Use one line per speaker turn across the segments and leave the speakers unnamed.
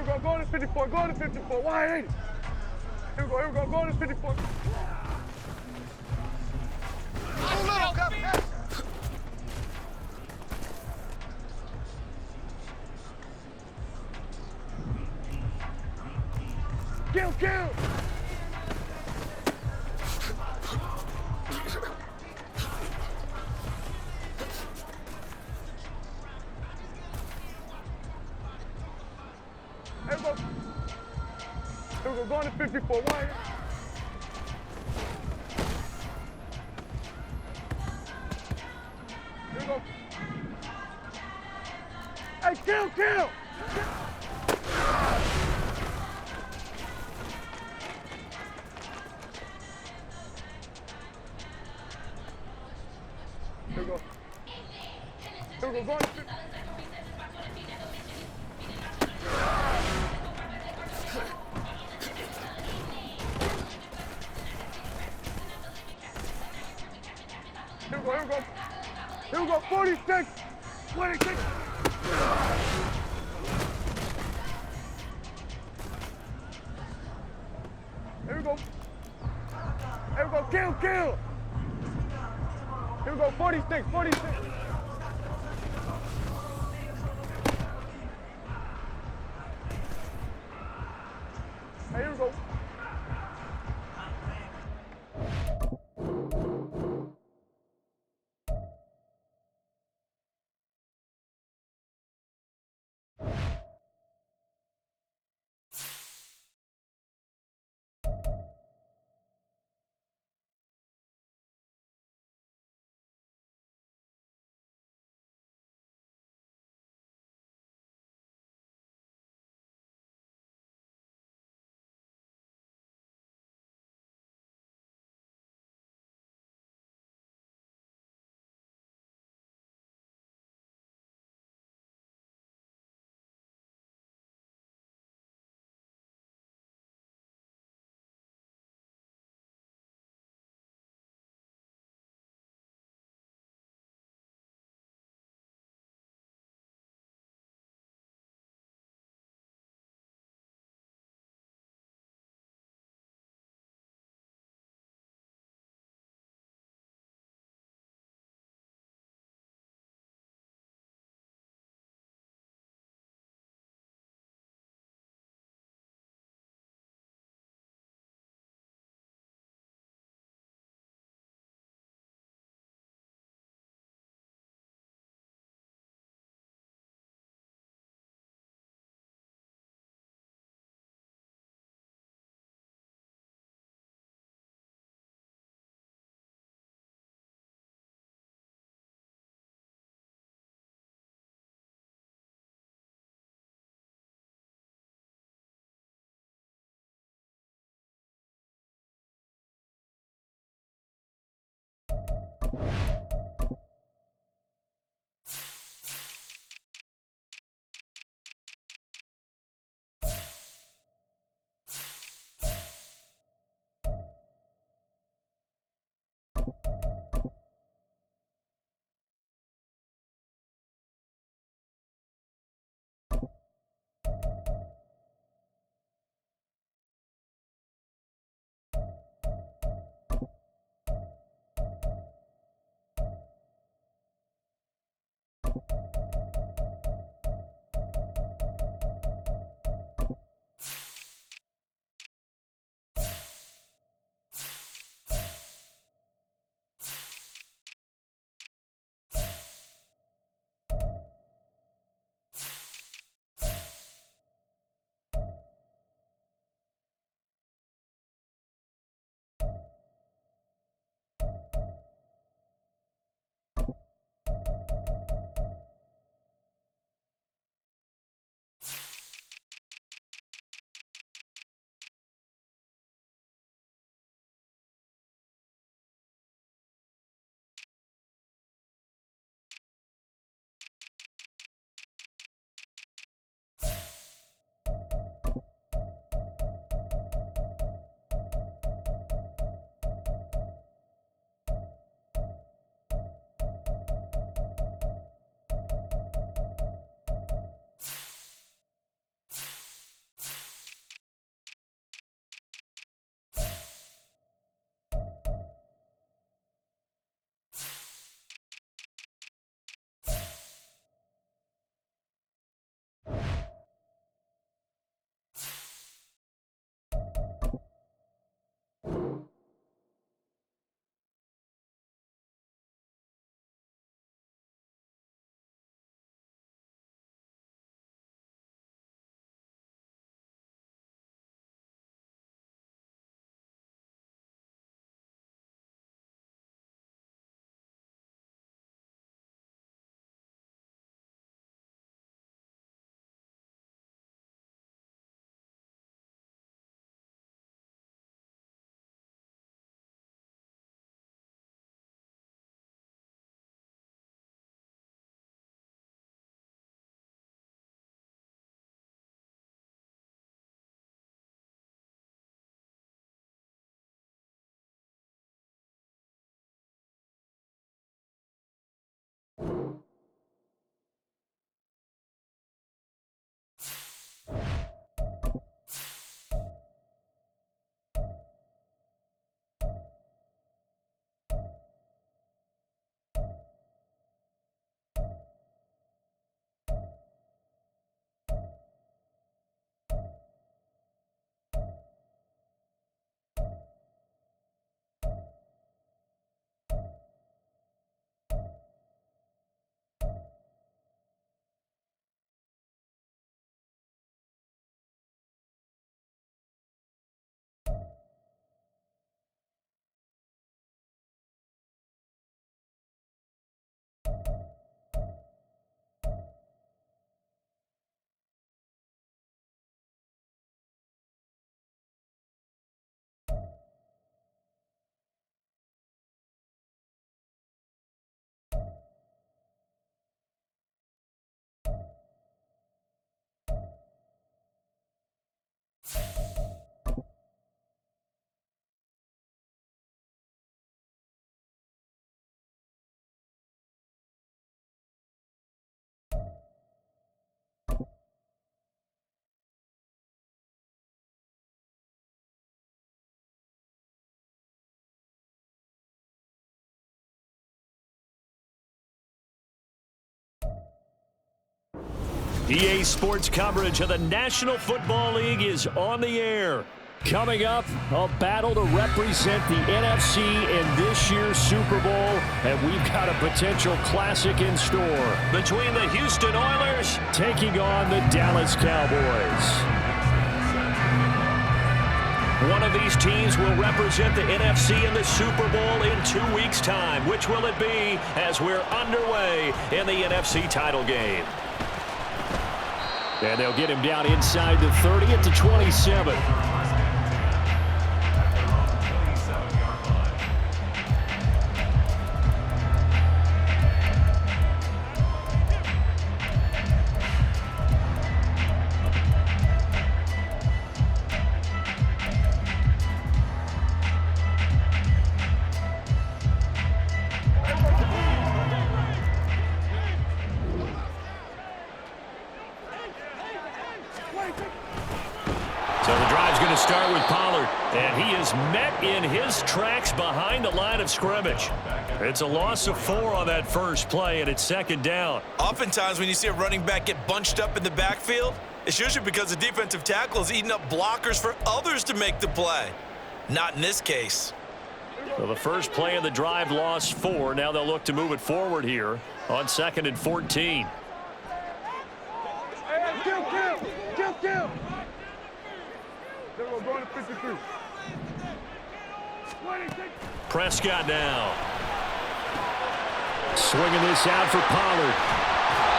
we go, go to 54, go to 54, wide 80. Here we go, go to 54. Kill, kill! Here we go. Here we go, going to 54, wide. Here we go. Hey, kill, kill! Here we go. Here we go, going to 50. Here we go, here we go. Here we go, 46, 26. Here we go. Here we go, kill, kill. Here we go, 46, 46. Hey, here we go.
EA Sports coverage of the National Football League is on the air. Coming up, a battle to represent the NFC in this year's Super Bowl, and we've got a potential classic in store between the Houston Oilers taking on the Dallas Cowboys. One of these teams will represent the NFC in the Super Bowl in 2 weeks' time. Which will it be as we're underway in the NFC title game? And they'll get him down inside the 30 at the 27. So the drive's going to start with Pollard, and he is met in his tracks behind the line of scrimmage. It's a loss of 4 on that first play, and it's second down.
Oftentimes when you see a running back get bunched up in the backfield, it's usually because the defensive tackle is eating up blockers for others to make the play. Not in this case.
So the first play of the drive lost 4. Now they'll look to move it forward here on 2nd and 14.
Kill. We're going to 53.
Prescott now. Swinging this out for Pollard.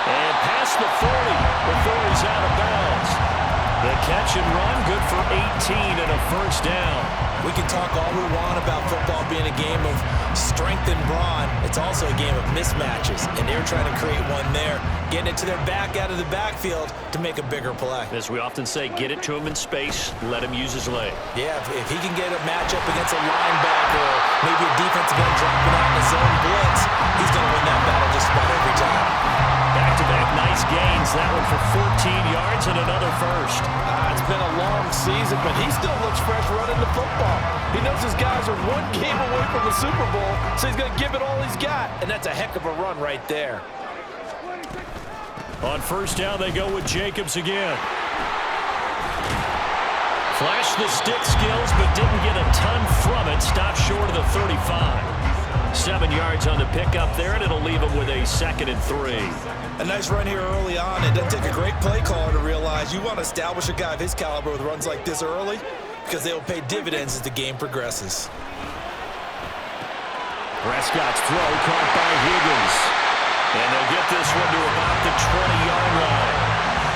And past the 40 before he's out of bounds. The catch and run, good for 18 and a first down.
We can talk all we want about football being a game of strength and brawn. It's also a game of mismatches, and they're trying to create one there, getting it to their back out of the backfield to make a bigger play.
As we often say, get it to him in space, let him use his leg.
Yeah, if he can get a matchup against a linebacker or maybe a defensive end dropping out in his own blitz, he's going to win that battle just about every time.
Back-to-back nice gains. That one for 14 yards and another first.
It's been a long season, but he still looks fresh running the football. He knows his guys are one game away from the Super Bowl, so he's going to give it all he's got. And that's a heck of a run right there.
On first down, they go with Jacobs again. Flashed the stick skills, but didn't get a ton from it. Stopped short of the 35. 7 yards on the pickup there, and it'll leave him with a 2nd and 3.
A nice run here early on. It doesn't take a great play caller to realize you want to establish a guy of his caliber with runs like this early because they will pay dividends as the game progresses.
Prescott's throw caught by Higgins. And they'll get this one to about the 20-yard line.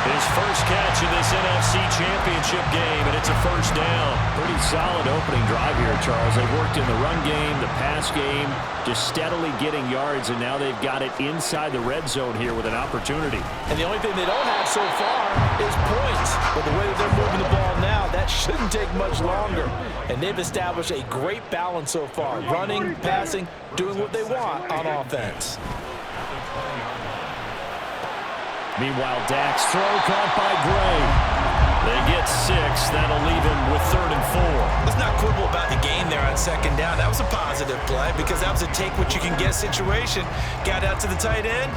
His first catch in this NFC Championship game, and it's a first down. Pretty solid opening drive here, Charles. They've worked in the run game, the pass game, just steadily getting yards, and now they've got it inside the red zone here with an opportunity.
And the only thing they don't have so far is points. But the way that they're moving the ball now, that shouldn't take much longer. And they've established a great balance so far. Running, passing, doing what they want on offense.
Meanwhile, Dak's throw caught by Gray. They get 6. That'll leave him with 3rd and 4.
Let's not quibble about the gain there on second down. That was a positive play because that was a take-what-you-can-get situation. Got out to the tight end.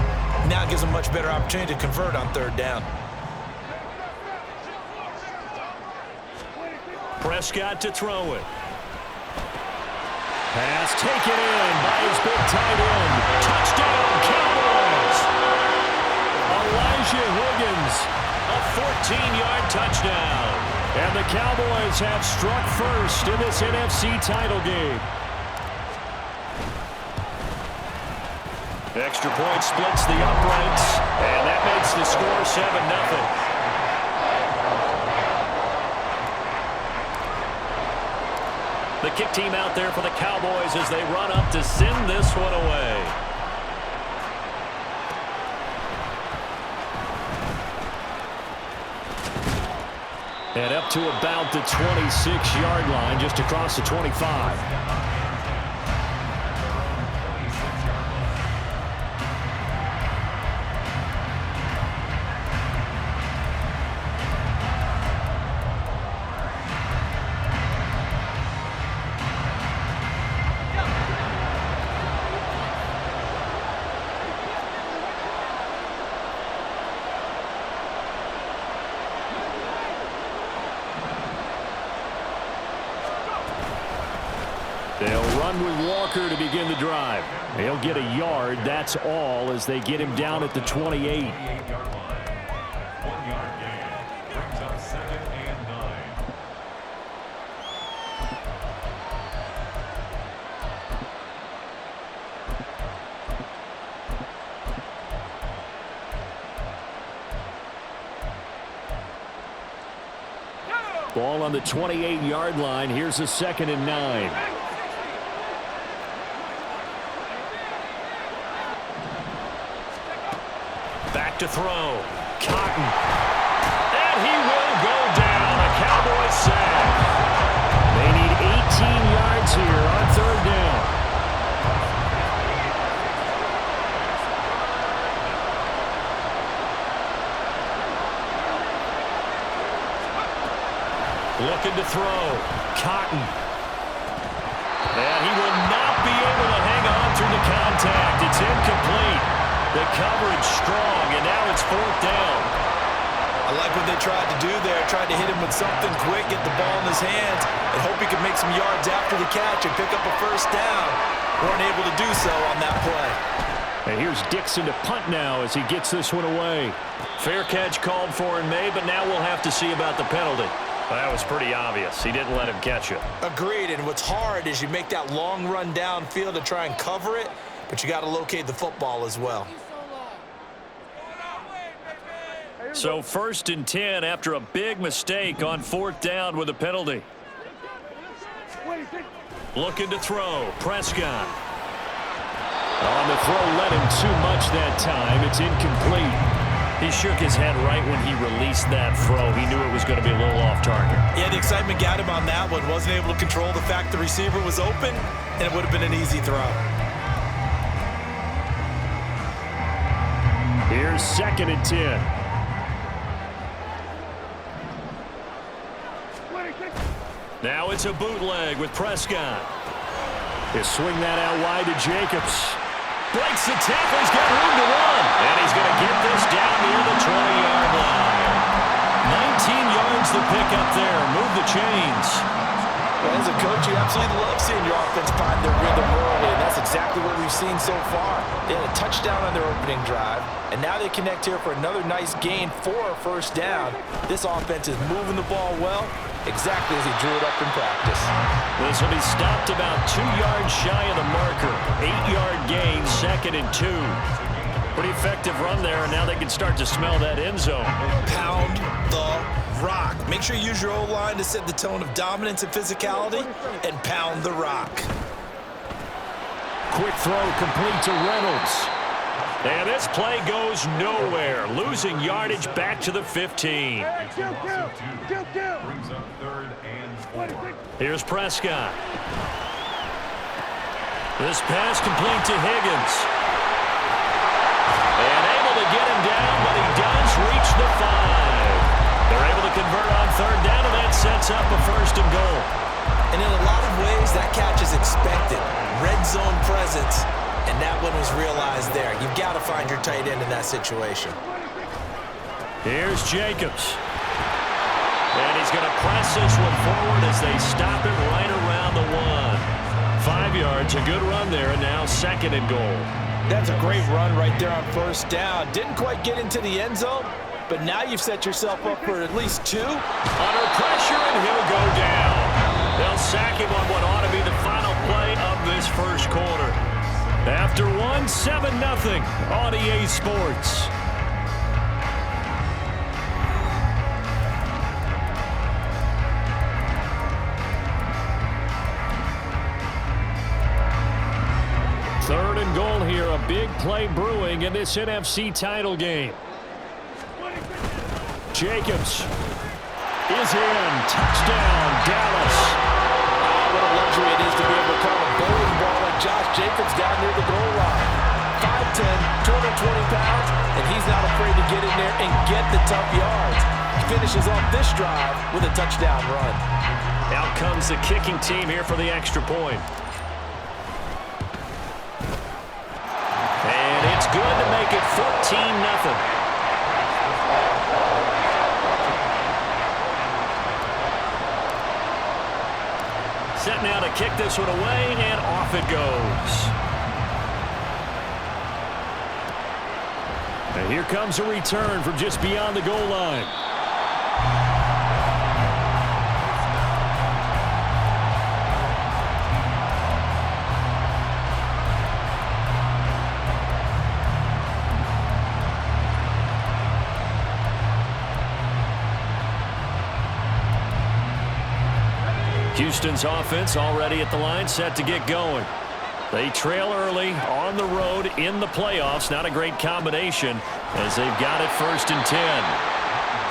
Now it gives them a much better opportunity to convert on 3rd down.
Prescott to throw it. Pass taken in by his big tight end. Touchdown, Cowboys! Elijah Higgins, a 14-yard touchdown. And the Cowboys have struck first in this NFC title game. Extra point splits the uprights, and that makes the score 7-0. The kick team out there for the Cowboys as they run up to send this one away. And up to about the 26-yard line, just across the 25. run with Walker to begin the drive. He'll get a yard. That's all as they get him down at the 28. Ball on the 28-yard line. Here's a 2nd and 9. Back to throw. Cotton. And he will go down. A Cowboys sack. They need 18 yards here on 3rd down. Looking to throw. Cotton. And he will not be able to hang on through the contact. It's incomplete. The coverage strong, and now it's 4th down.
I like what they tried to do there. Tried to hit him with something quick, get the ball in his hands, and hope he could make some yards after the catch and pick up a 1st down. Weren't able to do so on that play.
And here's Dixon to punt now as he gets this one away. Fair catch called for and made, but now we'll have to see about the penalty. That was pretty obvious. He didn't let him catch it.
Agreed, and what's hard is you make that long run downfield to try and cover it, but you got to locate the football as well.
So 1st and 10 after a big mistake on 4th down with a penalty. Looking to throw. Prescott. On the throw, let him too much that time. It's incomplete. He shook his head right when he released that throw. He knew it was going to be a little off target.
Yeah, the excitement got him on that one. Wasn't able to control the fact the receiver was open, and it would have been an easy throw.
Here's 2nd and 10. Now it's a bootleg with Prescott. He'll swing that out wide to Jacobs. Breaks the tackle. He's got room to run. And he's going to get this down near the 20-yard line. 19 yards to pick up there. Move the chains.
Well, as a coach, you absolutely love seeing your offense find their rhythm early, and that's exactly what we've seen so far. They had a touchdown on their opening drive, and now they connect here for another nice gain for a 1st down. This offense is moving the ball well, exactly as he drew it up in practice.
This will be stopped about 2 yards shy of the marker. 8-yard gain, 2nd and 2. Pretty effective run there, and now they can start to smell that end zone.
Pound the rock. Make sure you use your O-line to set the tone of dominance and physicality, and pound the rock.
Quick throw complete to Reynolds. And this play goes nowhere. Losing yardage back to the 15. Here's Prescott. This pass complete to Higgins. And able to get him down, but he does reach the 5. They're able to convert on 3rd down, and that sets up a 1st and goal.
And in a lot of ways, that catch is expected. Red zone presence, and that one was realized there. You've got to find your tight end in that situation.
Here's Jacobs. And he's going to press this one forward as they stop it right around the 1. 5 yards, a good run there, and now 2nd and goal.
That's a great run right there on 1st down. Didn't quite get into the end zone, but now you've set yourself up for at least 2.
Under pressure, and he'll go down. They'll sack him on what ought to be the final play of this 1st quarter. After 1, 7-0 on EA Sports. Third and goal here, a big play brewing in this NFC title game. Jacobs is in. Touchdown, Dallas.
What a luxury it is to be able to call a bowling ball like Josh Jacobs down near the goal line. 5'10", 220 pounds, and he's not afraid to get in there and get the tough yards. He finishes off this drive with a touchdown run.
Out comes the kicking team here for the extra point. And it's good to make it 14-0. Set now to kick this one away, and off it goes. And here comes a return from just beyond the goal line. Houston's offense already at the line, set to get going. They trail early on the road in the playoffs. Not a great combination as they've got it 1st and 10.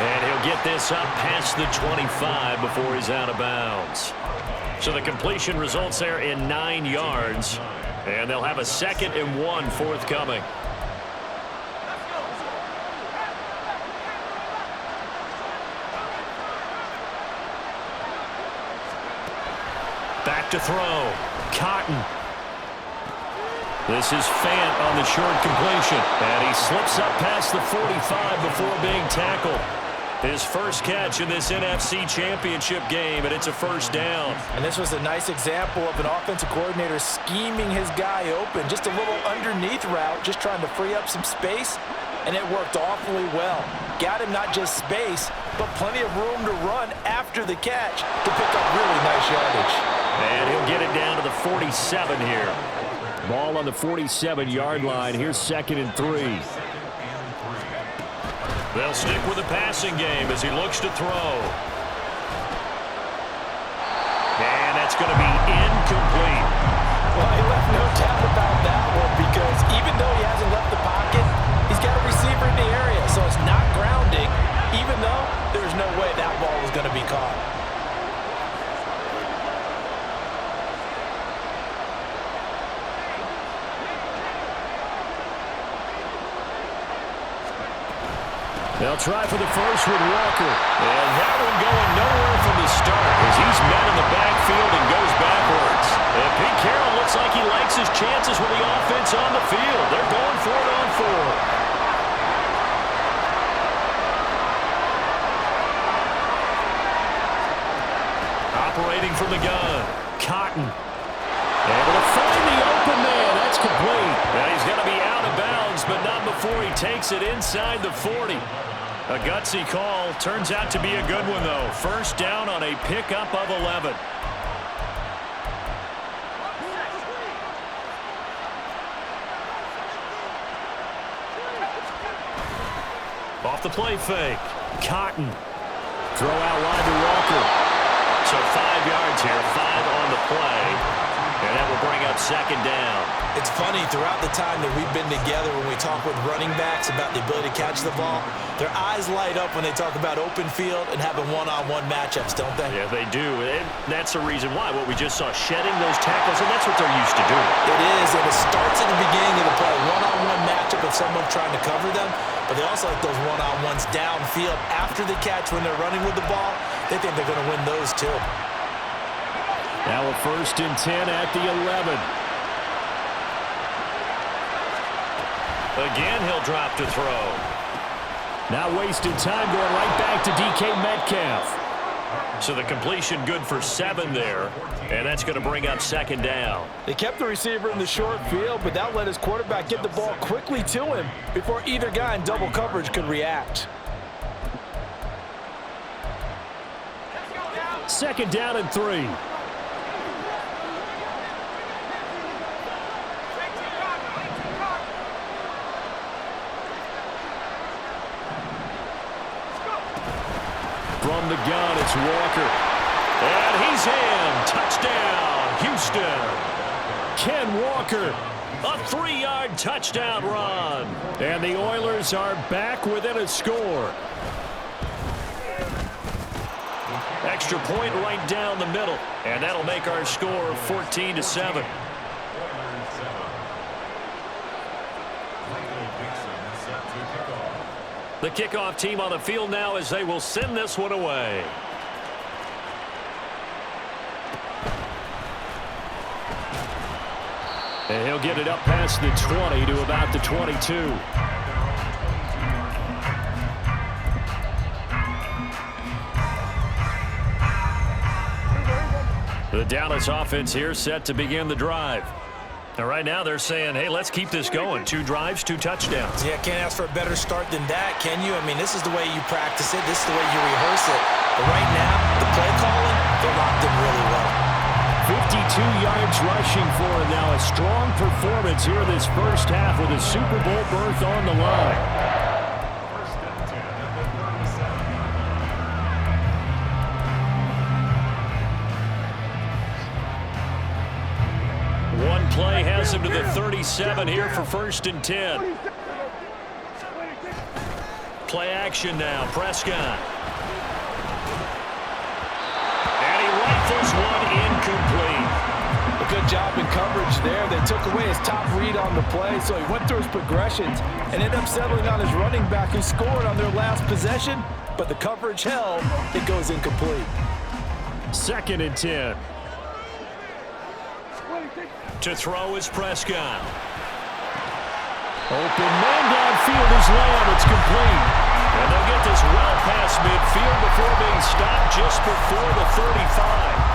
And he'll get this up past the 25 before he's out of bounds. So the completion results there in 9 yards. And they'll have a 2nd and 1 forthcoming. Back to throw. Cotton. This is Fant on the short completion. And he slips up past the 45 before being tackled. His first catch in this NFC Championship game, and it's a 1st down.
And this was a nice example of an offensive coordinator scheming his guy open. Just a little underneath route, just trying to free up some space, and it worked awfully well. Got him not just space, but plenty of room to run after the catch to pick up really nice yardage.
And he'll get it down to the 47 here. Ball on the 47-yard line. Here's 2nd and 3. They'll stick with the passing game as he looks to throw. And that's going to be incomplete.
Well, he left no doubt about that one because even though he hasn't left the pocket, he's got a receiver in the area, so it's not grounding, even though there's no way that ball was going to be caught.
They'll try for the first with Walker. And that one going nowhere from the start as he's met in the backfield and goes backwards. And Pete Carroll looks like he likes his chances with the offense on the field. They're going for it on 4. Operating from the gun. Cotton. Able to find the open man. That's complete. Now he's going to be out of bounds, but not before he takes it inside the 40. A gutsy call. Turns out to be a good one, though. 1st down on a pickup of 11. Off the play fake. Cotton. Throw out wide to Walker. So 5 yards here, 5 on the play. And that will bring up 2nd down.
It's funny, throughout the time that we've been together when we talk with running backs about the ability to catch the ball, their eyes light up when they talk about open field and having one-on-one matchups, don't they?
Yeah, they do. And that's the reason why. What we just saw, shedding those tackles, and that's what they're used to doing.
It is, and it starts at the beginning of the play. One-on-one matchup if someone's trying to cover them, but they also like those one-on-ones downfield after the catch when they're running with the ball. They think they're going to win those too.
Now a 1st and 10 at the 11. Again, he'll drop to throw. Not wasting time, going right back to DK Metcalf. So the completion good for 7 there, and that's going to bring up 2nd down.
They kept the receiver in the short field, but that let his quarterback get the ball quickly to him before either guy in double coverage could react.
2nd down and 3. From the gun, it's Walker. And he's in. Touchdown, Houston. Ken Walker, a 3-yard touchdown run. And the Oilers are back within a score. Extra point right down the middle. And that'll make our score 14-7. The kickoff team on the field now as they will send this one away. And he'll get it up past the 20 to about the 22. The Dallas offense here set to begin the drive. And right now they're saying, hey, let's keep this going. 2 drives, 2 touchdowns.
Yeah, can't ask for a better start than that, can you? I mean, this is the way you practice it. This is the way you rehearse it. But right now, the play calling, they're locked in really well.
52 yards rushing for him now. A strong performance here this first half with a Super Bowl berth on the line. One play has him to the 37 here for 1st and 10. Play action now. Prescott. And he rifles one incomplete.
A good job in coverage there. They took away his top read on the play, so he went through his progressions and ended up settling on his running back who scored on their last possession, but the coverage held. It goes incomplete.
2nd and 10. To throw is Prescott. Open man downfield is Lamb. It's complete. And they'll get this well past midfield before being stopped just before the 35.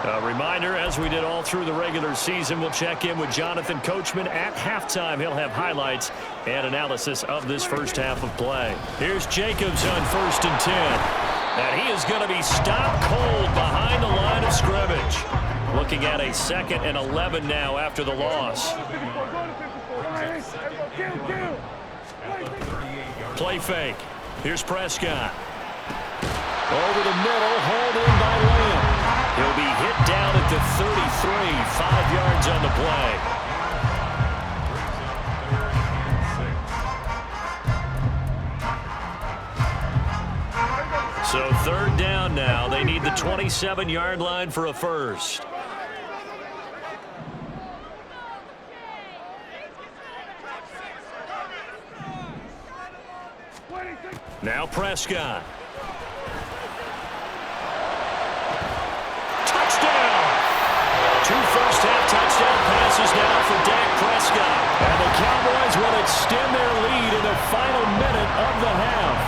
A reminder, as we did all through the regular season, we'll check in with Jonathan Coachman at halftime. He'll have highlights and analysis of this first half of play. Here's Jacobs on 1st and 10. And he is going to be stopped cold behind the line of scrimmage. Looking at a 2nd and 11 now after the loss. Play fake. Here's Prescott. Over the middle, hauled in by Lamb. He'll be hit down at the 33, 5 yards on the play. So 3rd down now. They need the 27-yard line for a first. Now Prescott. Touchdown! 2 first-half touchdown passes now for Dak Prescott. And the Cowboys will extend their lead in the final minute of the half.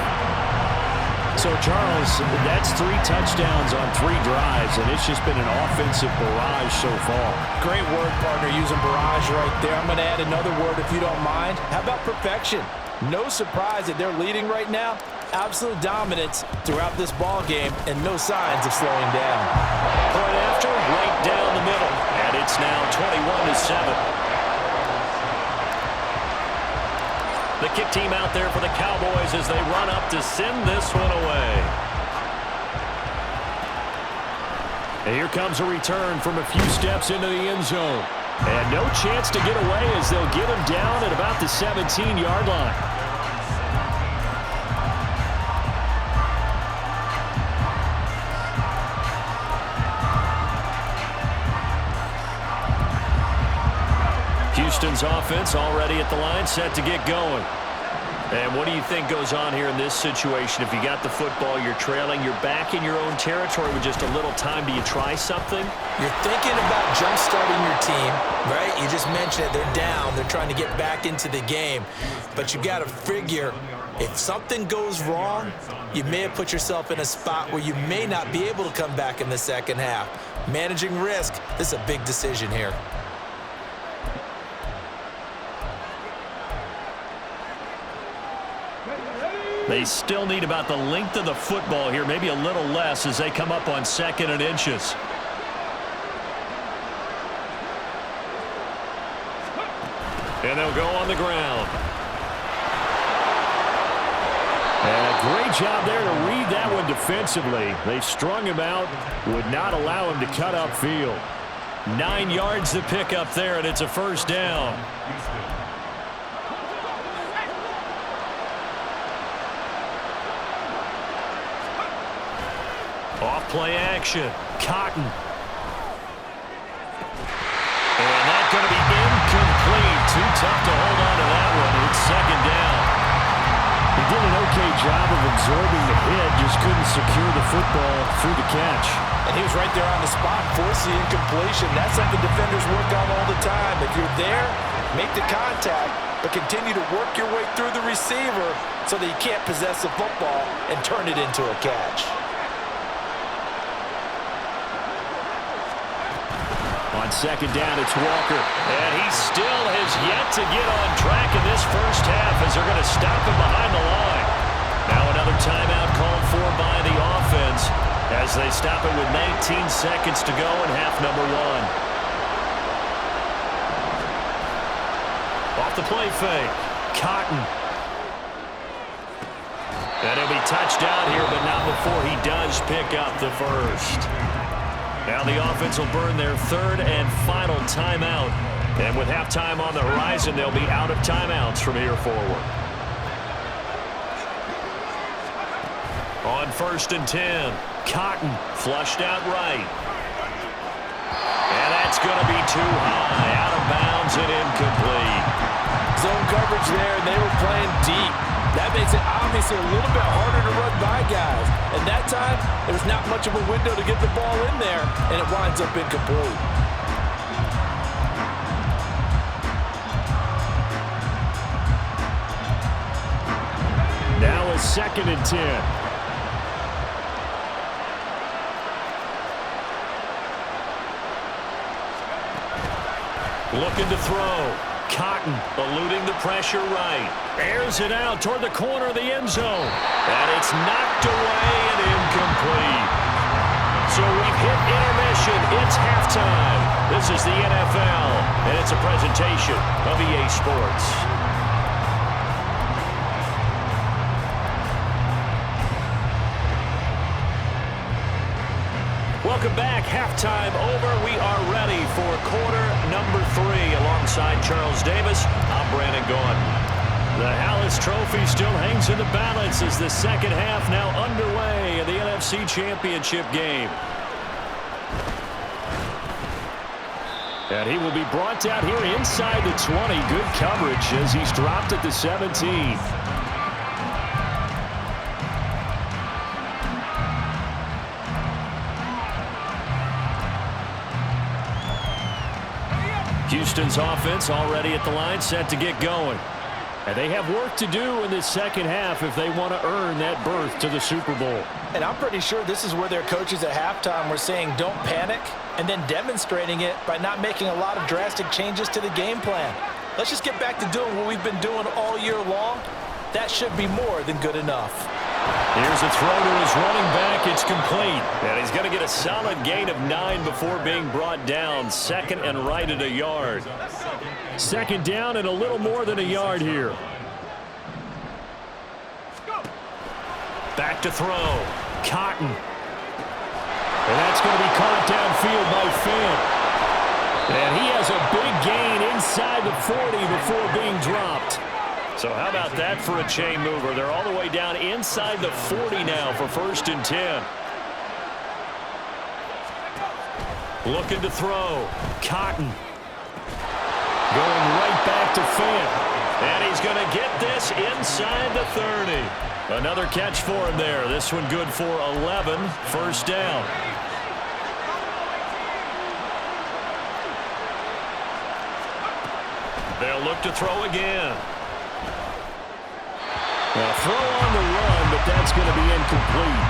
So, Charles, that's 3 touchdowns on 3 drives, and it's just been an offensive barrage so far.
Great word, partner, using barrage right there. I'm going to add another word if you don't mind. How about perfection? No surprise that they're leading right now. Absolute dominance throughout this ball game and no signs of slowing down.
Point after, right down the middle. And it's now 21-7. The kick team out there for the Cowboys as they run up to send this one away. And here comes a return from a few steps into the end zone. And no chance to get away as they'll get him down at about the 17-yard line. Houston's offense already at the line, set to get going. And what do you think goes on here in this situation? If you got the football, you're trailing, you're back in your own territory with just a little time. Do you try something?
You're thinking about jump-starting your team, right? You just mentioned it. They're down. They're trying to get back into the game. But you got to figure, if something goes wrong, you may have put yourself in a spot where you may not be able to come back in the second half. Managing risk, this is a big decision here.
They still need about the length of the football here, maybe a little less as they come up on 2nd and inches. And they'll go on the ground. And a great job there to read that one defensively. They strung him out, would not allow him to cut upfield. 9 yards to pick up there, and it's a first down. Off play action. Cotton. And that's going to be incomplete. Too tough to hold on to that one. It's 2nd down. He did an okay job of absorbing the hit, just couldn't secure the football through the catch.
And he was right there on the spot, forcing the incompletion. That's something defenders work on all the time. If you're there, make the contact, but continue to work your way through the receiver so that you can't possess the football and turn it into a catch.
On second down, it's Walker. And he still has yet to get on track in this first half as they're going to stop him behind the line. Now another timeout called for by the offense as they stop it with 19 seconds to go in half number one. Off the play fake. Cotton. And he'll be touched out here, but not before he does pick up the first. Now the offense will burn their third and final timeout. And with halftime on the horizon, they'll be out of timeouts from here forward. On 1st and 10, Cotton flushed out right. And that's going to be too high, out of bounds and incomplete.
Zone coverage there, and they were playing deep. That makes it obviously a little bit harder to run by guys. And that time, there's not much of a window to get the ball in there, and it winds up incomplete.
Now a 2nd and 10. Looking to throw. Cotton eluding the pressure right. Airs it out toward the corner of the end zone. And it's knocked away and incomplete. So we've hit intermission. It's halftime. This is the NFL, and it's a presentation of EA Sports. Welcome back. Halftime over. We are ready for quarter number 3. Alongside Charles Davis, I'm Brandon Gordon. The Hallis Trophy still hangs in the balance as the second half now underway in the NFC Championship game. And he will be brought out here inside the 20. Good coverage as he's dropped at the 17. Houston's offense already at the line, set to get going. And they have work to do in this second half if they want to earn that berth to the Super Bowl.
And I'm pretty sure this is where their coaches at halftime were saying don't panic, and then demonstrating it by not making a lot of drastic changes to the game plan. Let's just get back to doing what we've been doing all year long. That should be more than good enough.
Here's a throw to his running back. It's complete. And he's going to get a solid gain of 9 before being brought down. 2nd and right at a yard. 2nd down and a little more than a yard here. Back to throw. Cotton. And that's going to be caught downfield by Finn. And he has a big gain inside the 40 before being dropped. So how about that for a chain mover? They're all the way down inside the 40 now for 1st and 10. Looking to throw. Cotton. Going right back to Finn. And he's going to get this inside the 30. Another catch for him there. This one good for 11. 1st down. They'll look to throw again. A throw on the run, but that's going to be incomplete.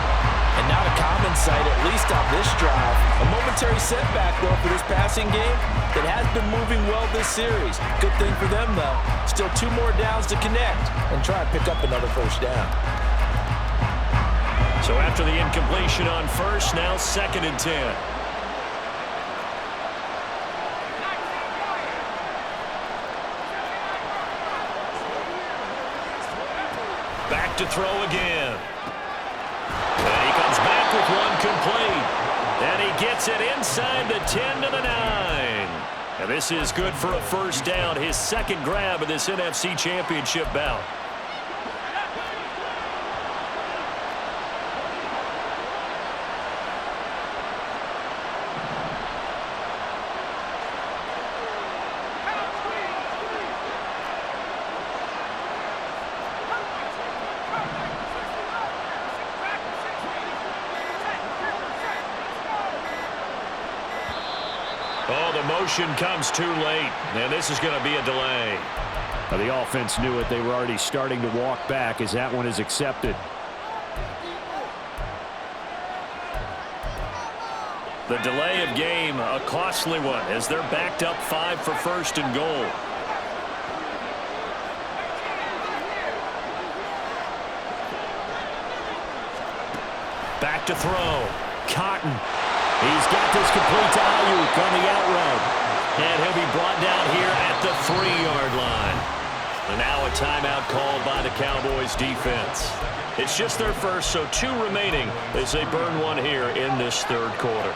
And not a common sight, at least on this drive. A momentary setback, though, for this passing game that has been moving well this series. Good thing for them, though. Still 2 more downs to connect and try and pick up another 1st down.
So after the incompletion on 1st, now 2nd and 10. Back to throw again. And he comes back with one complete. And he gets it inside the 10 to the 9. And this is good for a 1st down, his 2nd grab of this NFC Championship bout. Oh, the motion comes too late, and this is going to be a delay.
The offense knew it. They were already starting to walk back as that one is accepted.
The delay of game, a costly one, as they're backed up 5 for first and goal. Back to throw. Cotton. He's got this complete to Ayuk on the out route. And he'll be brought down here at the 3-yard line. And now a timeout called by the Cowboys defense. It's just their first, so 2 remaining as they burn one here in this third quarter.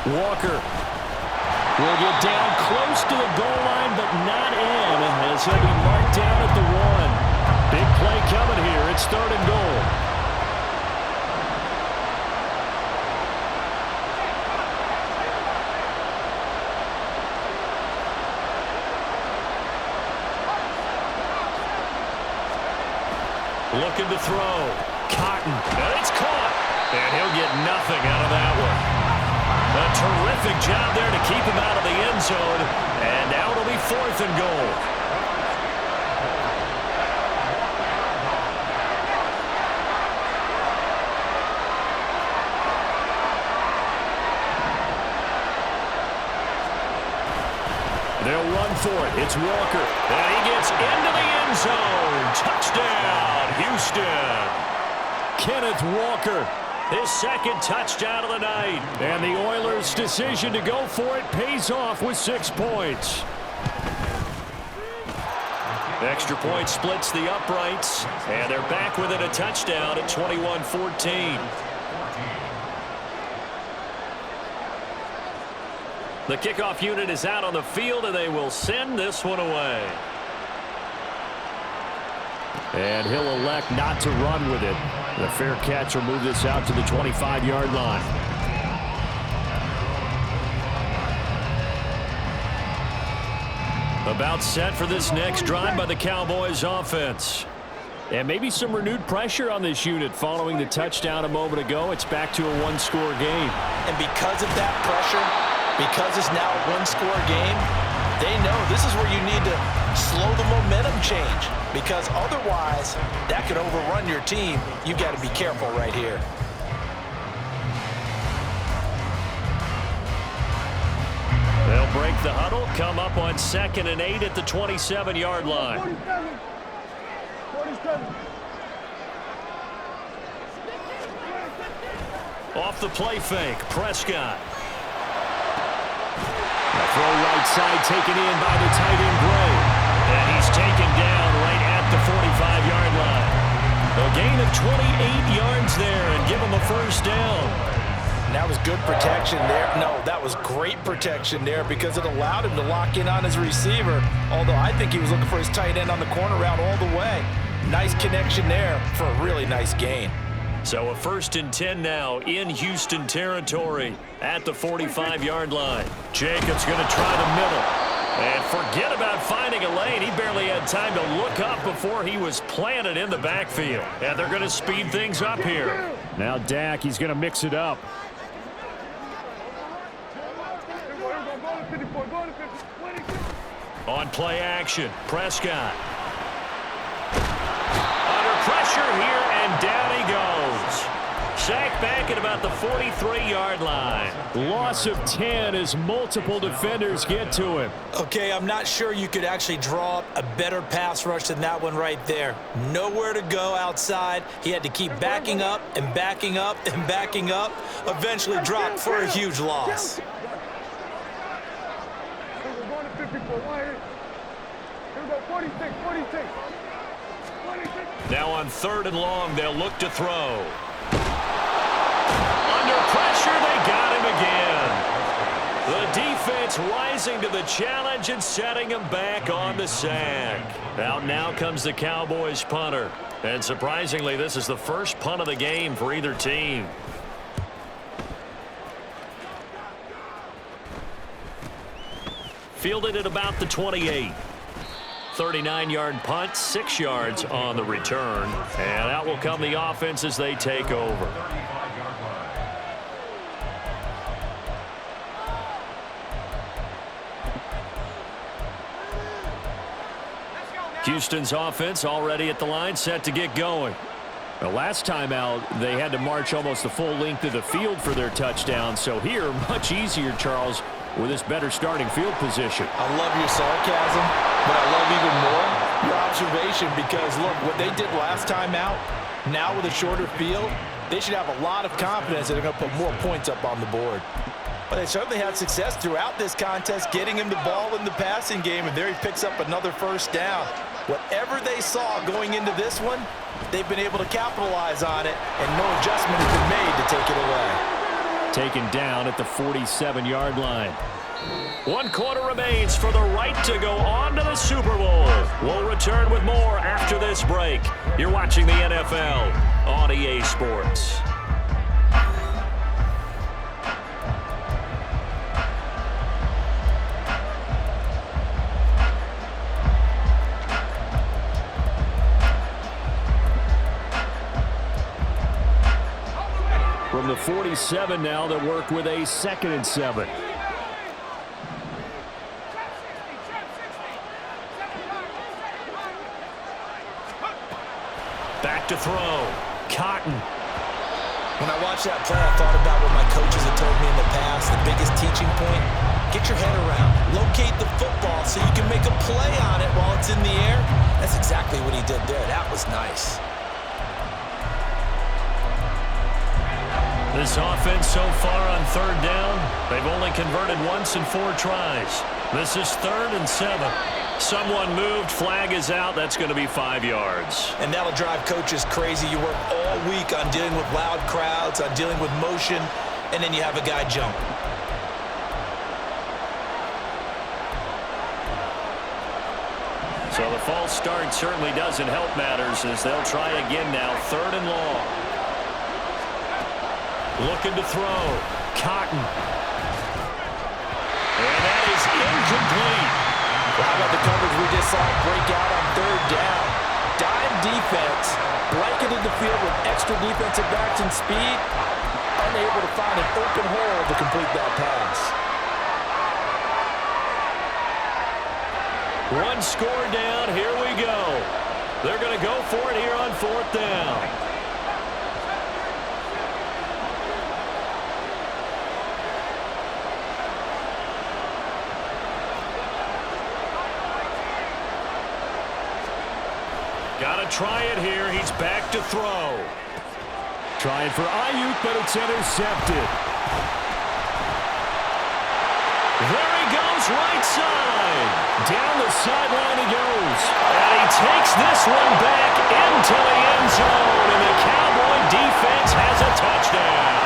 Walker will get down close to the goal line, but not in, as he'll be marked down at the 1. Big play coming here. It's 3rd and goal.
Looking to throw. Cotton. And it's caught. And he'll get nothing out of that one. A terrific job there to keep him out of the end zone. And now it'll be 4th and goal.
They'll run for it. It's Walker.
And he gets into the end zone. Touchdown, Houston.
Kenneth Walker.
His 2nd touchdown of the night.
And the Oilers' decision to go for it pays off with 6 points.
Extra point splits the uprights. And they're back within a touchdown at 21-14. The kickoff unit is out on the field, and they will send this one away.
And he'll elect not to run with it. The fair catch will move this out to the 25-yard line.
About set for this next drive by the Cowboys offense.
And maybe some renewed pressure on this unit following the touchdown a moment ago. It's back to a 1-score game.
And because of that pressure, because it's now a 1-score game, they know this is where you need to slow the momentum change, because otherwise that could overrun your team. You've got to be careful right here.
They'll break the huddle, come up on 2nd and 8 at the 27-yard line.
47.
Off the play fake, Prescott.
Throw right side taken in by the tight end Gray.
And he's taken down right at the 45-yard line. A gain of 28 yards there and give him a first down.
And that was good protection there. No, that was great protection there because it allowed him to lock in on his receiver, although I think he was looking for his tight end on the corner route all the way. Nice connection there for a really nice gain.
So a 1st and 10 now in Houston territory at the 45-yard line. Jacobs going to try the middle. And forget about finding a lane. He barely had time to look up before he was planted in the backfield. And they're going to speed things up here.
Now Dak, he's going to mix it up.
On play action, Prescott. Under pressure here, and down he goes. Sacked back at about the 43-yard line.
Loss of 10 as multiple defenders get to him.
Okay, I'm not sure you could actually draw up a better pass rush than that one right there. Nowhere to go outside. He had to keep backing up and backing up and backing up. Eventually dropped for a huge loss.
Now on 3rd and long, they'll look to throw. Under pressure, they got him again. The defense rising to the challenge and setting him back on the sack. Out now comes the Cowboys punter. And surprisingly, this is the first punt of the game for either team. Fielded at about the 28. 39-yard punt, 6 yards on the return. And out will come the offense as they take over. Houston's offense already at the line, set to get going. The last time out, they had to march almost the full length of the field for their touchdown. So here, much easier, Charles, with this better starting field position.
I love your sarcasm, but I love even more your observation, because, look, what they did last time out, now with a shorter field, they should have a lot of confidence that they're going to put more points up on the board. But they certainly had success throughout this contest, getting him the ball in the passing game, and there he picks up another first down. Whatever they saw going into this one, they've been able to capitalize on it, and no adjustment has been made to take it away.
Taken down at the 47-yard line. 1 quarter remains for the right to go on to the Super Bowl. We'll return with more after this break. You're watching the NFL on EA Sports. From the 47 now, they work with a 2nd and 7. Back to throw. Cotton.
When I watched that play, I thought about what my coaches had told me in the past. The biggest teaching point, get your head around. Locate the football so you can make a play on it while it's in the air. That's exactly what he did there. That was nice.
This offense so far on 3rd down, they've only converted once in 4 tries. This is 3rd and 7. Someone moved, flag is out. That's going to be 5 yards.
And that'll drive coaches crazy. You work all week on dealing with loud crowds, on dealing with motion, and then you have a guy jump.
So the false start certainly doesn't help matters, as they'll try again now. 3rd and long. Looking to throw. Cotton. And that is incomplete.
How about the coverage we just saw break out on 3rd down? Dime defense, blanketed the field with extra defensive backs and speed, unable to find an open hole to complete that pass.
1 score down. Here we go. They're going to go for it here on 4th down. Got to try it here. He's back to throw.
Trying for Ayuk, but it's intercepted.
There he goes, right side. Down the sideline he goes. And he takes this one back into the end zone. And the Cowboy defense has a touchdown.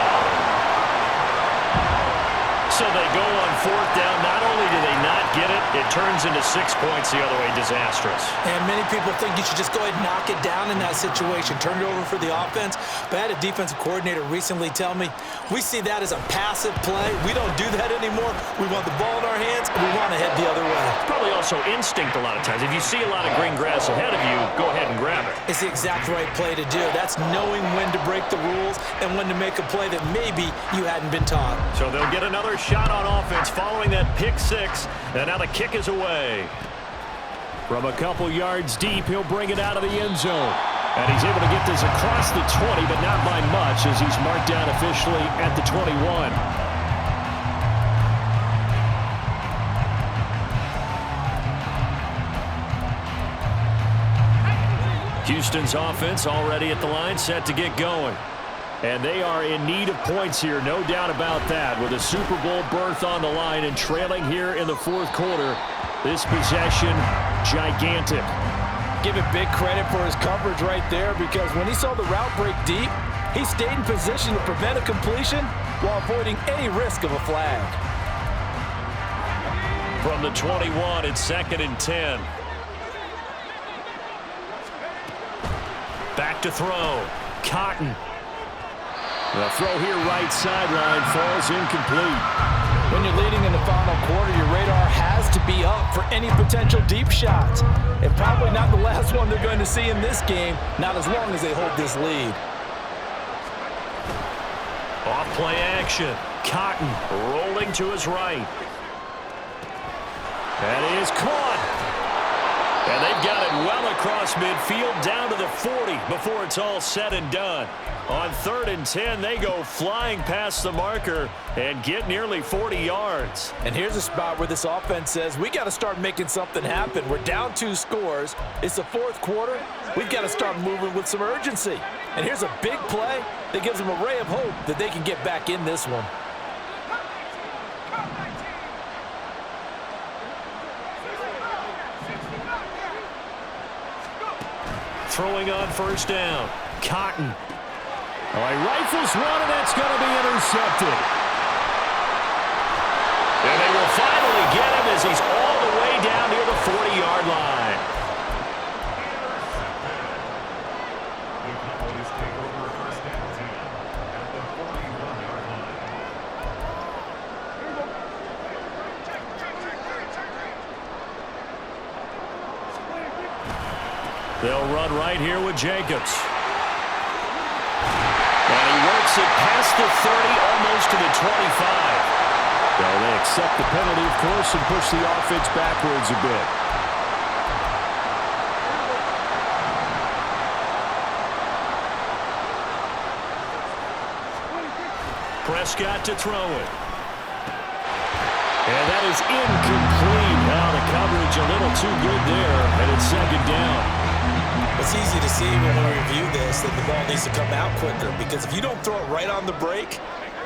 So they go on 4th down. Not only do they not get it, it turns into 6 points the other way. Disastrous.
And many people think you should just go ahead and knock it down in that situation. Turn it over for the offense. But I had a defensive coordinator recently tell me, we see that as a passive play. We don't do that anymore. We want the ball in our hands, and we want to head the other way.
Probably also instinct a lot of times. If you see a lot of green grass ahead of you, go ahead and grab it.
It's the exact right play to do. That's knowing when to break the rules and when to make a play that maybe you hadn't been taught.
So they'll get another shot on offense following that pick 6. And now the kick is away.
From a couple yards deep, he'll bring it out of the end zone. And he's able to get this across the 20, but not by much, as he's marked down officially at the 21.
Houston's offense already at the line, set to get going.
And they are in need of points here, no doubt about that. With a Super Bowl berth on the line and trailing here in the 4th quarter, this possession, gigantic.
Give it big credit for his coverage right there, because when he saw the route break deep, he stayed in position to prevent a completion while avoiding any risk of a flag.
From the 21, it's 2nd and 10. Back to throw. Cotton.
The throw here right sideline falls incomplete.
When you're leading in the final quarter, your radar has to be up for any potential deep shots. And probably not the last one they're going to see in this game, not as long as they hold this lead.
Off play action. Cotton rolling to his right. That is caught. And they've got it well across midfield down to the 40 before it's all said and done. On 3rd and 10, they go flying past the marker and get nearly 40 yards.
And here's a spot where this offense says, we got to start making something happen. We're down 2 scores. It's the 4th quarter. We've got to start moving with some urgency. And here's a big play that gives them a ray of hope that they can get back in this one.
Throwing on 1st down. Cotton. Oh, he rifles one, and that's going to be intercepted. And they will finally get him as he's all the way down near the 40-yard line. They'll run right here with Jacobs. And he works it past the 30, almost to the 25.
Well, they accept the penalty, of course, and push the offense backwards a bit.
Prescott to throw it. And that is incomplete. Now the coverage a little too good there, and it's 2nd down.
It's easy to see when we review this that the ball needs to come out quicker, because if you don't throw it right on the break,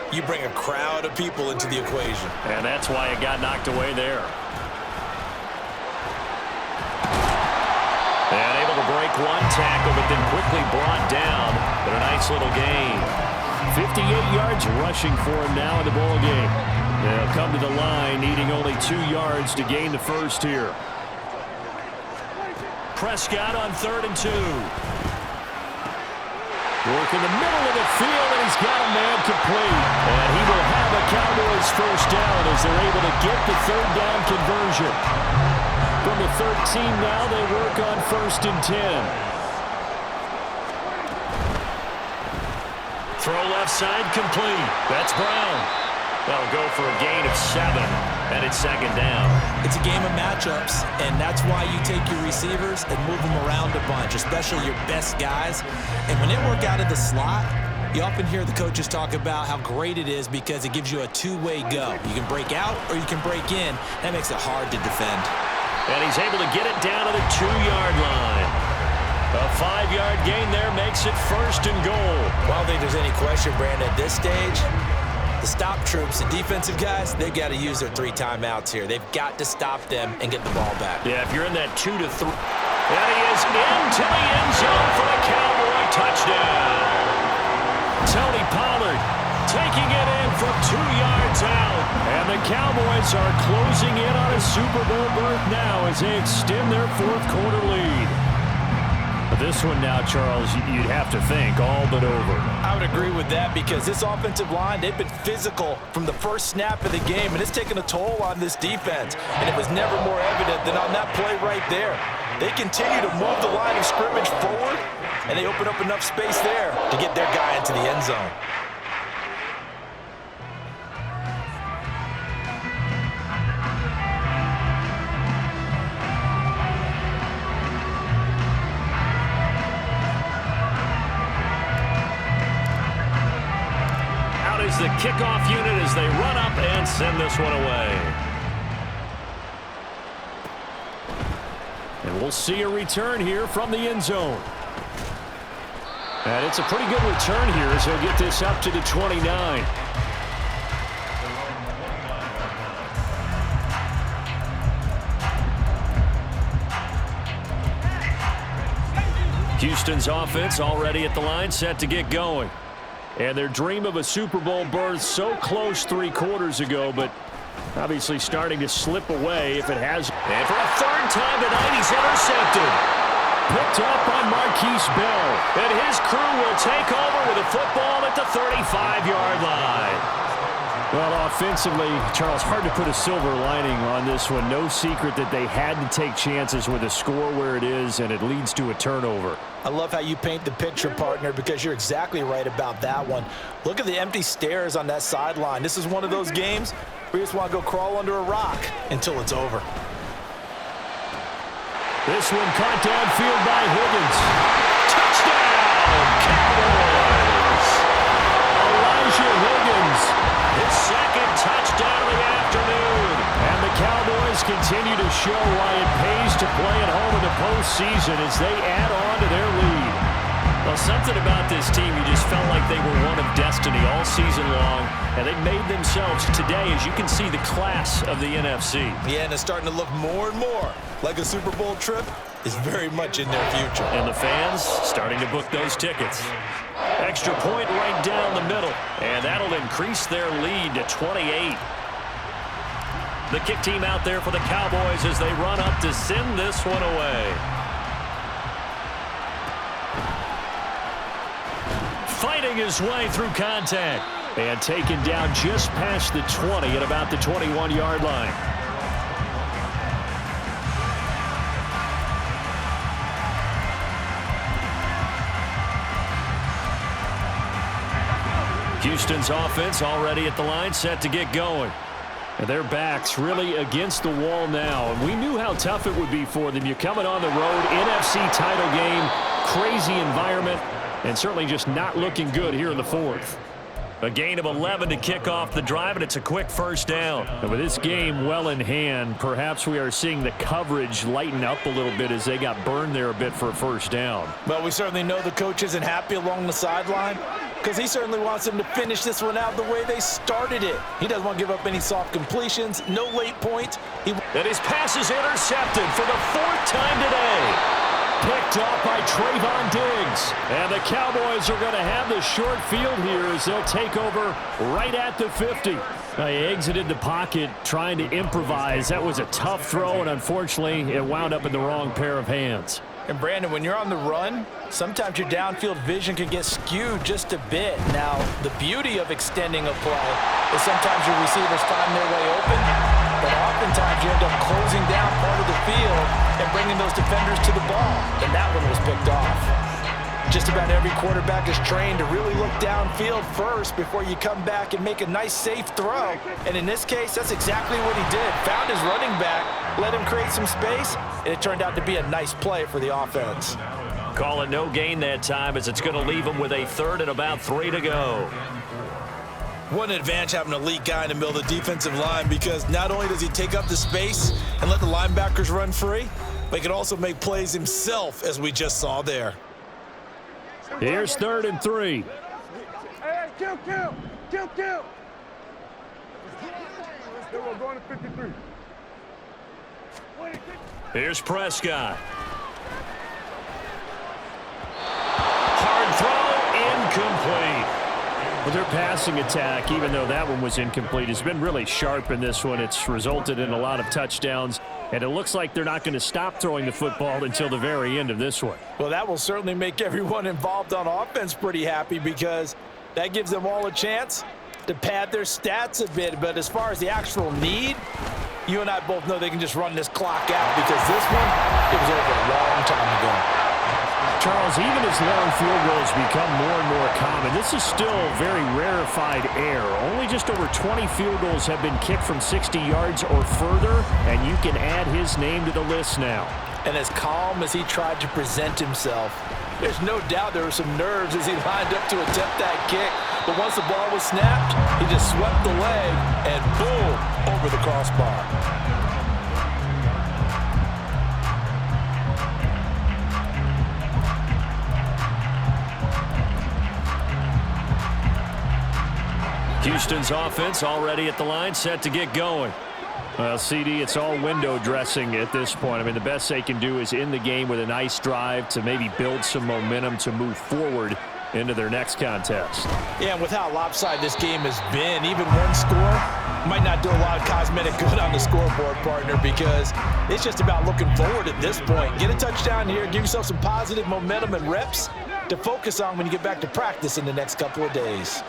you bring a crowd of people into the equation.
And that's why it got knocked away there. And able to break one tackle, but then quickly brought down. But a nice little gain.
58 yards rushing for him now in the ball game. They'll come to the line needing only 2 yards to gain the first here.
Prescott on 3rd and 2.
Work in the middle of the field, and he's got a man complete. And he will have a Cowboys 1st down as they're able to get the 3rd down conversion. From the 13 now, they work on 1st and 10.
Throw left side complete. That's Brown. That'll go for a gain of 7, and it's 2nd down.
It's a game of matchups, and that's why you take your receivers and move them around a bunch, especially your best guys. And when they work out of the slot, you often hear the coaches talk about how great it is because it gives you a 2-way go. You can break out or you can break in. That makes it hard to defend.
And he's able to get it down to the 2-yard line. A 5-yard gain there makes it 1st and goal.
Well, I don't think there's any question, Brandon, at this stage, the stop troops, the defensive guys, they've got to use their 3 timeouts here. They've got to stop them and get the ball back.
Yeah, if you're in that 2 to 3. And he is into the end zone for a Cowboy touchdown. Tony Pollard taking it in from 2 yards out.
And the Cowboys are closing in on a Super Bowl berth now as they extend their 4th quarter lead. This one now, Charles, you'd have to think all but over.
I would agree with that because this offensive line, they've been physical from the first snap of the game, and it's taken a toll on this defense. And it was never more evident than on that play right there. They continue to move the line of scrimmage forward, and they open up enough space there to get their guy into the end zone.
The kickoff unit as they run up and send this one away.
And we'll see a return here from the end zone. And it's a pretty good return here as he'll get this up to the 29.
Houston's offense already at the line, set to get going.
And their dream of a Super Bowl berth so close 3 quarters ago, but obviously starting to slip away if it has.
And for a 3rd time tonight, he's intercepted.
Picked up by Marquise Bell.
And his crew will take over with a football at the 35-yard line.
Well, offensively, Charles, hard to put a silver lining on this one. No secret that they had to take chances with a score where it is, and it leads to a turnover.
I love how you paint the picture, partner, because you're exactly right about that one. Look at the empty stares on that sideline. This is one of those games where you just want to go crawl under a rock until it's over.
This one caught downfield by Higgins. Touchdown, Cowboys! Elijah Higgins, his second touchdown of the afternoon. And the Cowboys continue to show why it pays to play at home in the postseason as they add on to their lead.
Well, something about this team, you just felt like they were one of destiny all season long, and they made themselves today, as you can see, the class of the NFC.
Yeah, and it's starting to look more and more like a Super Bowl trip is very much in their future.
And the fans starting to book those tickets. Extra point right down the middle, and that'll increase their lead to 28. The kick team out there for the Cowboys as they run up to send this one away. Fighting his way through contact.
And taken down just past the 20 at about the 21-yard line. Houston's offense already at the line, set to get going. And their backs really against the wall now. And we knew how tough it would be for them. You're coming on the road, NFC title game, crazy environment, and certainly just not looking good here in the fourth.
A gain of 11 to kick off the drive, and it's a quick first down.
And with this game well in hand, perhaps we are seeing the coverage lighten up a little bit as they got burned there a bit for a first down.
Well, we certainly know the coach isn't happy along the sideline because he certainly wants them to finish this one out the way they started it. He doesn't want to give up any soft completions, no late points.
And his pass is intercepted for the fourth time today.
Picked off by Trayvon Diggs. And the Cowboys are going to have the short field here as they'll take over right at the 50. They exited the pocket trying to improvise. That was a tough throw, and unfortunately, it wound up in the wrong pair of hands.
And Brandon, when you're on the run, sometimes your downfield vision can get skewed just a bit. Now, the beauty of extending a play is sometimes your receivers find their way open, but oftentimes you end up closing down part of the field and bringing those defenders to the ball. And that one was picked off. Just about every quarterback is trained to really look downfield first before you come back and make a nice, safe throw. And in this case, that's exactly what he did. Found his running back, let him create some space, and it turned out to be a nice play for the offense.
Call it no gain that time as it's going to leave him with a third and about 3 to go.
What an advantage having an elite guy in the middle of the defensive line, because not only does he take up the space and let the linebackers run free, but he can also make plays himself, as we just saw there.
Here's 3rd and 3.
Hey, kill. We're going to 53.
Here's Prescott. Hard throw, incomplete.
But their passing attack, even though that one was incomplete, has been really sharp in this one. It's resulted in a lot of touchdowns, and it looks like they're not going to stop throwing the football until the very end of this one.
Well, that will certainly make everyone involved on offense pretty happy, because that gives them all a chance to pad their stats a bit. But as far as the actual need, you and I both know they can just run this clock out, because this one, it was over a long time ago.
Charles, even as long field goals become more and more common, this is still very rarefied air. Only just over 20 field goals have been kicked from 60 yards or further, and you can add his name to the list now.
And as calm as he tried to present himself, there's no doubt there were some nerves as he lined up to attempt that kick. But once the ball was snapped, he just swept the leg and boom, over the crossbar.
Houston's offense already at the line, set to get going. Well, CD, it's all window dressing at this point. I mean, the best they can do is end the game with a nice drive to maybe build some momentum to move forward into their next contest.
Yeah, and with how lopsided this game has been, even one score might not do a lot of cosmetic good on the scoreboard, partner, because it's just about looking forward at this point. Get a touchdown here, give yourself some positive momentum and reps to focus on when you get back to practice in the next couple of days.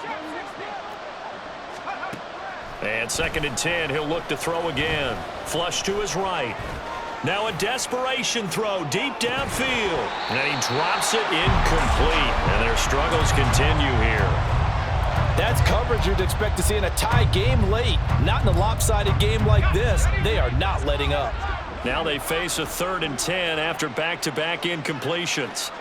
And 2nd and 10, he'll look to throw again. Flush to his right. Now a desperation throw deep downfield. And he drops it incomplete. And their struggles continue here.
That's coverage you'd expect to see in a tie game late. Not in a lopsided game like this. They are not letting up.
Now they face a 3rd and 10 after back-to-back incompletions.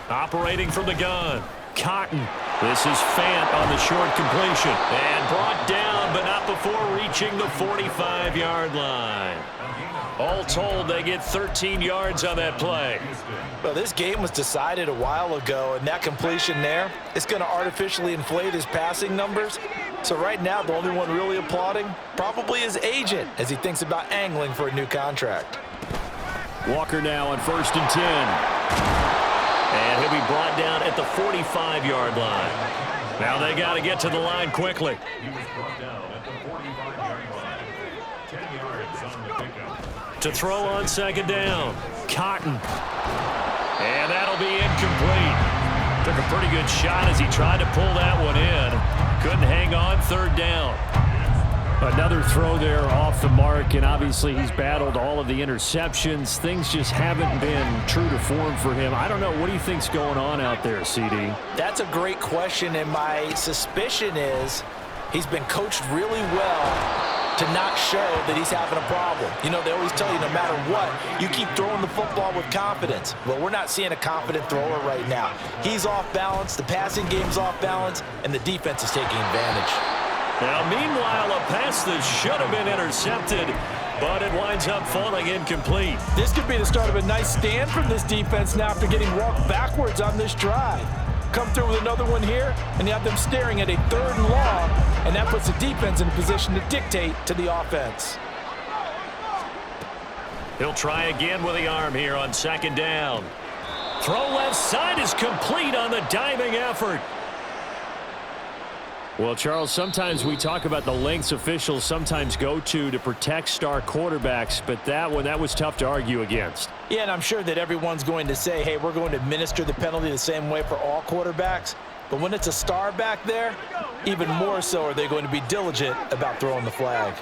Operating from the gun, Cotton. This is Fant on the short completion. And brought down, but not before reaching the 45-yard line. All told, they get 13 yards on that play.
Well, this game was decided a while ago, and that completion there is going to artificially inflate his passing numbers. So right now, the only one really applauding probably his agent as he thinks about angling for a new contract.
Walker now on 1st and 10.
And he'll be brought down at the 45-yard line. Now they got to get to the line quickly. To throw on 2nd down, Cotton. And that'll be incomplete. Took a pretty good shot as he tried to pull that one in. Couldn't hang on 3rd down.
Another throw there off the mark, and obviously he's battled all of the interceptions. Things just haven't been true to form for him. I don't know. What do you think's going on out there, CD?
That's a great question, and my suspicion is he's been coached really well to not show that he's having a problem. You know, they always tell you no matter what, you keep throwing the football with confidence. Well, we're not seeing a confident thrower right now. He's off balance, the passing game's off balance, and the defense is taking advantage.
Now, meanwhile, a pass that should have been intercepted, but it winds up falling incomplete.
This could be the start of a nice stand from this defense now after getting walked backwards on this drive. Come through with another one here, and you have them staring at a 3rd and long, and that puts the defense in a position to dictate to the offense.
He'll try again with the arm here on 2nd down. Throw left side is complete on the diving effort.
Well, Charles, sometimes we talk about the lengths officials sometimes go to protect star quarterbacks, but that was tough to argue against.
Yeah, and I'm sure that everyone's going to say, hey, we're going to administer the penalty the same way for all quarterbacks. But when it's a star back there, even more so are they going to be diligent about throwing the flag.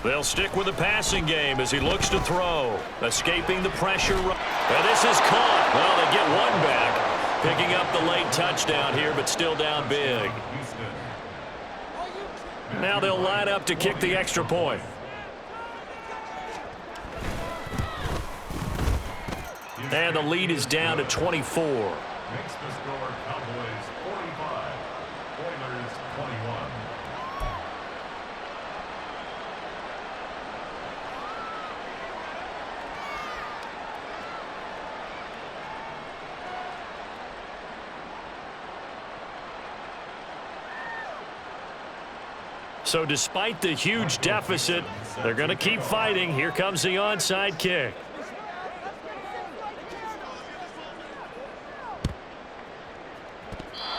They'll stick with the passing game as he looks to throw, escaping the pressure. And this is caught. Well, they get one back. Picking up the late touchdown here, but still down big. Now they'll line up to kick the extra point. And the lead is down to 24.
Makes the score Cowboys 45, Oilers 21.
So despite the huge deficit, they're going to keep fighting. Here comes the onside kick.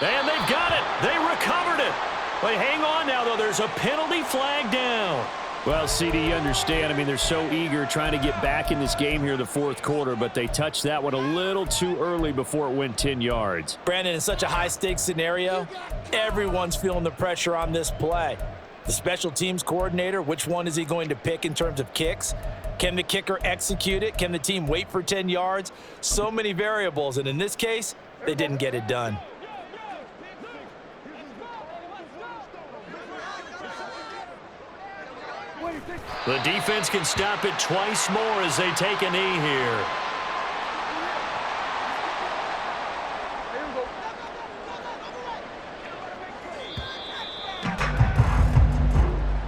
And they've got it. They recovered it. But hang on now, though. There's a penalty flag down.
Well, CD, you understand. I mean, they're so eager trying to get back in this game here in the 4th quarter, but they touched that one a little too early before it went 10 yards.
Brandon, in such a high-stakes scenario, everyone's feeling the pressure on this play. The special teams coordinator, which one is he going to pick in terms of kicks? Can the kicker execute it? Can the team wait for 10 yards? So many variables, and in this case, they didn't get it done.
The defense can stop it twice more as they take a knee here.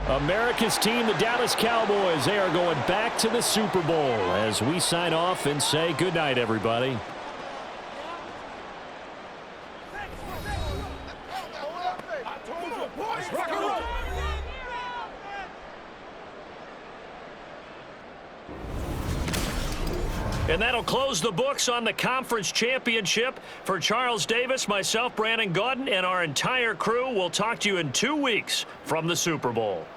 America's team, the Dallas Cowboys, they are going back to the Super Bowl as we sign off and say goodnight, everybody.
And that'll close the books on the conference championship. For Charles Davis, myself, Brandon Gaudin, and our entire crew, we'll talk to you in 2 weeks from the Super Bowl.